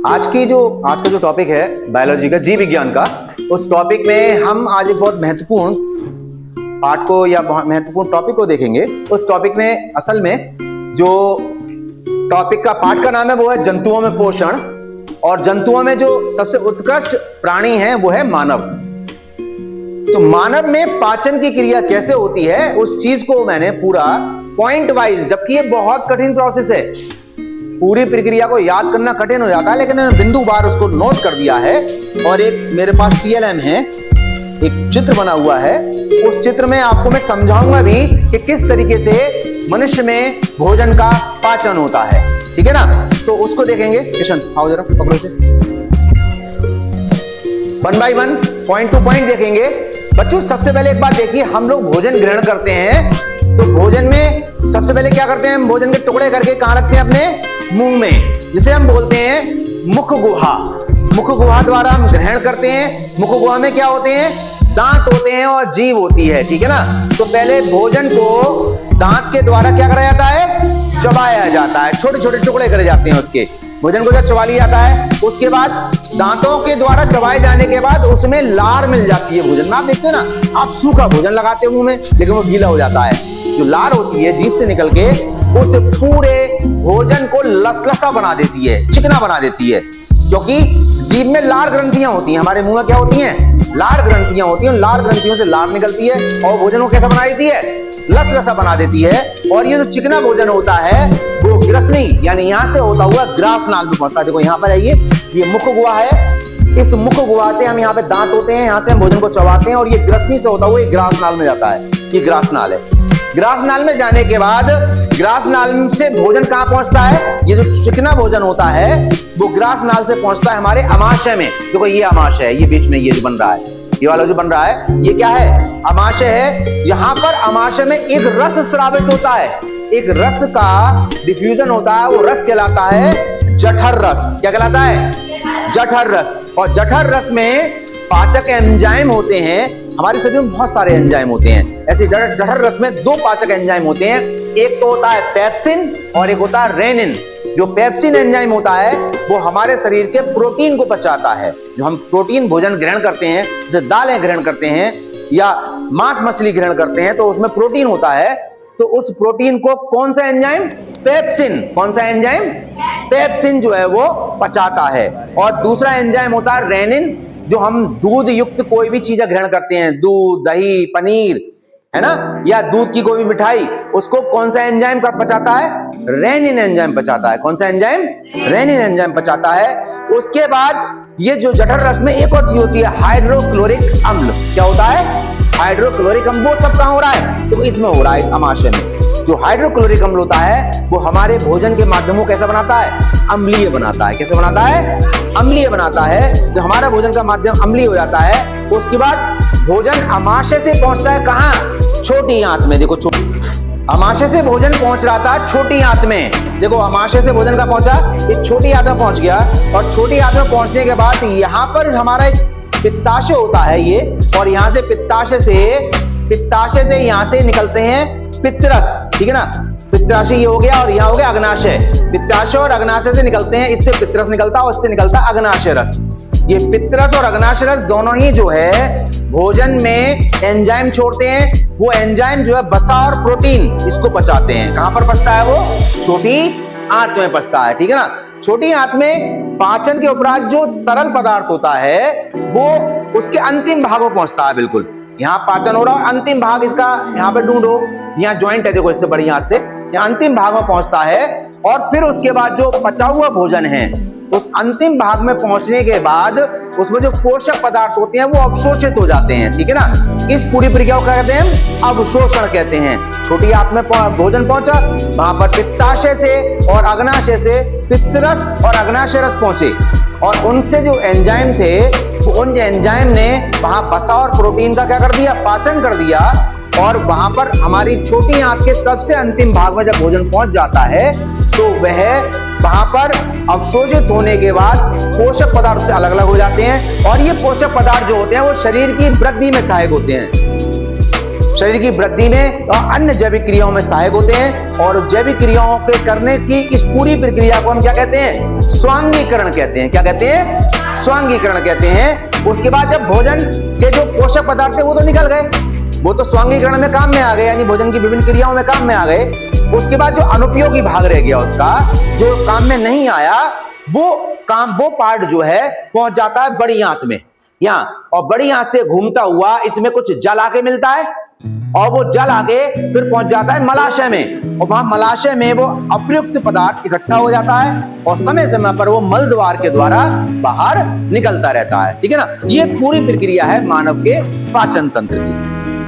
आज का जो टॉपिक है बायोलॉजी का, जीव विज्ञान का, उस टॉपिक में हम आज एक बहुत महत्वपूर्ण पार्ट को या महत्वपूर्ण टॉपिक को देखेंगे। उस टॉपिक में असल में जो टॉपिक का पार्ट का नाम है वो है जंतुओं में पोषण, और जंतुओं में जो सबसे उत्कृष्ट प्राणी है वो है मानव। तो मानव में पाचन की क्रिया कैसे होती है उस चीज को मैंने पूरा पॉइंट वाइज, जबकि ये बहुत कठिन प्रोसेस है, पूरी प्रक्रिया को याद करना कठिन हो जाता है, लेकिन मैंने बिंदु बार उसको नोट कर दिया है। और एक मेरे पास PLM है, एक चित्र बना हुआ है, उस चित्र में आपको मैं समझाऊंगा भी कि किस तरीके से मनुष्य में भोजन का पाचन होता है। ठीक है ना, तो उसको देखेंगे। किशन आओ जरा, पकड़ो से, 1 by 1 पॉइंट टू पॉइंट देखेंगे। बच्चों सबसे पहले एक बात देखिए, हम लोग भोजन ग्रहण करते हैं तो भोजन में सबसे पहले क्या करते हैं, हम भोजन के टुकड़े करके कहां रखते हैं, अपने मुंह में, जिसे हम बोलते हैं मुख गुहा। मुख गुहा द्वारा हम ग्रहण करते हैं। मुख गुहा में क्या होते हैं, दांत होते हैं और जीभ होती है। ठीक है ना, तो पहले भोजन को दांत के द्वारा क्या करा जाता है, चबाया जाता है, छोटे छोटे टुकड़े करे जाते हैं उसके। भोजन को जब चबा लिया जाता है उसके बाद दांतों के द्वारा चबाए जाने के बाद उसमें लार मिल जाती है भोजन में। आप देखते हो ना, आप सूखा भोजन लगाते हो मुंह में लेकिन वो गीला हो जाता है। जो लार होती है जीभ से निकल के उस पूरे भोजन को लसलसा बना देती है, चिकना बना देती है, क्योंकि जीभ में लार ग्रंथियां होती हैं। हमारे मुंह में क्या होती हैं, लार ग्रंथियां होती हैं। लार ग्रंथियों से लार निकलती है और भोजन को कैसा बना देती है, लसलसा बना देती है। और ये जो चिकना भोजन होता है वो ग्रसनी यानी यहाँ से होता हुआ ग्रास नाल में पहुंचता है। देखो यहाँ पर है, ये मुख गुहा है। इस मुख गुहा से हम यहाँ पे दांत होते हैं, यहाँ से हम भोजन को चबाते हैं, और ये ग्रसनी से होता हुआ ग्रास नाल में जाता है। ये ग्रास नाल है। ग्रास नाल में जाने के बाद ग्रास नाल से भोजन कहाँ पहुंचता है, ये जो चिकना भोजन होता है वो ग्रास नाल से पहुंचता है हमारे अमाशय में। देखो ये अमाशय है, ये बीच में ये जो बन रहा है, ये वाला जो बन रहा है ये क्या है, अमाशय है। यहाँ पर अमाशय में एक रस स्रावित होता है, एक रस का डिफ्यूजन होता है, वो रस कहलाता है जठर रस। क्या कहलाता है, जठर रस। और जठर रस में पाचक एंजाइम होते हैं। हमारे शरीर में बहुत सारे एंजाइम होते हैं। ऐसे जठर रस में 2 पाचक एंजाइम होते हैं, एक तो होता है पेप्सिन और एक होता है रेनिन। जो पेप्सिन एंजाइम होता है वो हमारे शरीर के प्रोटीन को पचाता है। जो हम प्रोटीन भोजन ग्रहण करते हैं, जैसे दालें ग्रहण करते हैं या मांस मछली ग्रहण करते हैं, तो उसमें प्रोटीन होता है। तो उस प्रोटीन को कौन सा एंजाइम, पेप्सिन, कौन सा एंजाइम, पेप्सिन जो है वो पचाता है। और दूसरा एंजाइम होता है रेनिन, जो हम दूध युक्त कोई भी चीजें ग्रहण करते हैं, दूध, दही, पनीर, है ना, या दूध की कोई भी मिठाई, उसको कौन सा एंजाइम का पचाता है, रेनिन एंजाइम पचाता है। कौन सा एंजाइम, रेनिन एंजाइम पचाता है। उसके बाद ये जो जठर रस में एक और चीज होती है, हाइड्रोक्लोरिक अम्ल। क्या होता है, हाइड्रोक्लोरिक अम्ल। वो सब कहां हो रहा है, तो इसमें हो रहा है, इस अमाशय में। जो हाइड्रोक्लोरिक अम्ल होता है वो हमारे भोजन के माध्यमों कैसा बनाता है, अम्लीय बनाता है। कैसे बनाता है, अम्लीय बनाता है। जो हमारा भोजन का माध्यम अम्लीय हो जाता है, उसके बाद भोजन अमाशय से पहुंचता है कहां, छोटी आंत में। देखो अमाशय से भोजन पहुंच रहा था छोटी आंत में। देखो अमाशय से भोजन का पहुंचा, ये छोटी आंत में पहुंच गया, और छोटी आंत में पहुंचने के बाद यहाँ पर हमारा एक पित्ताशय होता है ये, और यहाँ से पित्ताशय से यहाँ से निकलते हैं पित्तरस। ठीक है ना, पित्ताशय ये हो गया और यहाँ हो गया अग्नाशय। पित्ताशय और अग्नाशय से निकलते हैं, इससे पित्तरस निकलता है और इससे निकलता अग्नाशय रस। ये पित्तरस और अग्नाशय रस दोनों ही जो है भोजन में एंजाइम छोड़ते हैं। वो एंजाइम जो है वसा और प्रोटीन इसको पचाते हैं। कहां पर पचता है वो, छोटी आंत में पचता है। ठीक है ना, छोटी आंत में पाचन के उपरांत जो तरल पदार्थ होता है वो उसके अंतिम भाग में पहुंचता है। बिल्कुल यहाँ पाचन हो रहा है, अंतिम भाग इसका यहाँ पे ढूंढो, यहाँ ज्वाइंट है, देखो इससे बड़ी हाथ से, यहाँ अंतिम भाग में पहुंचता है। और फिर उसके बाद जो पचा हुआ भोजन है उस अंतिम भाग में पहुंचने के बाद उसमें जो पोषक पदार्थ होते हैं वो अवशोषित हो जाते हैं। ठीक है ना, इस पूरी प्रक्रिया को कहते हैं अवशोषण कहते हैं। छोटी आंत में भोजन पहुंचा, वहां पर पित्ताशय से और अग्नाशय से पित्तरस और अग्नाशय रस पहुंचे, और उनसे जो एंजाइम थे वो उन एंजाइम ने वहां वसा और प्रोटीन का क्या कर दिया, पाचन कर दिया। और वहां पर हमारी छोटी आंत के सबसे अंतिम भाग में जब भोजन पहुंच जाता है तो वह वहां पर अवशोषित होने के बाद पोषक पदार्थ से अलग अलग हो जाते हैं। और ये पोषक पदार्थ जो होते हैं वो शरीर की वृद्धि में सहायक होते हैं। शरीर की वृद्धि में और अन्य जैविक क्रियाओं में सहायक होते हैं। और जैविक क्रियाओं के करने की इस पूरी प्रक्रिया को हम क्या कहते हैं? स्वांगीकरण कहते हैं। क्या कहते हैं? स्वांगीकरण कहते हैं। उसके बाद जब भोजन के जो पोषक पदार्थ थे वो तो निकल गए, वो तो स्वांगीकरण में काम में आ गए, यानी भोजन की विभिन्न क्रियाओं में काम में आ गए। उसके बाद जो अनुपयोगी भाग रह गया, उसका जो काम में नहीं आया, वो पार्ट जो है पहुंच जाता है बड़ी आंत में यहाँ, और बड़ी आंत से घूमता हुआ इसमें कुछ जल आके मिलता है, और वो जल आके फिर पहुंच जाता है मलाशय में, और वहां मलाशय में वो अप्रयुक्त पदार्थ इकट्ठा हो जाता है और समय समय पर वो मल द्वार के द्वारा बाहर निकलता रहता है। ठीक है ना? ये पूरी प्रक्रिया है मानव के पाचन तंत्र की।